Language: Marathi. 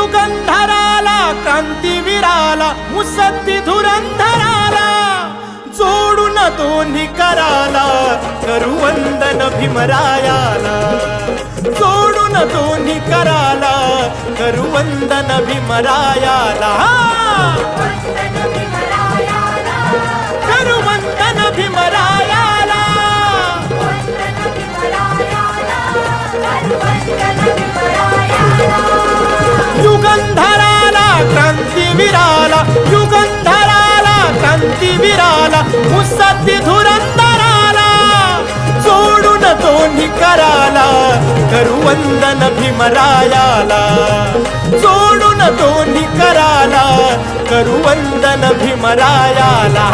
युगंधराला क्रांतीवीराला मुसद्दी धुरंधराला जोडून दोन्ही कराला करू वंदन भीमरायाला जोडून दोन्ही कराला करू वंदन भीमरायाला करू वंदन भीमरायाला युगंधराला क्रांतीवीराला युगंधराला क्रांतीवीराला मुसद्दी धुरंधराला जोडून दोन्ही कराला करू वंदन भीमरायाला जोडून दोन्ही कराला करू वंदन भीमरायाला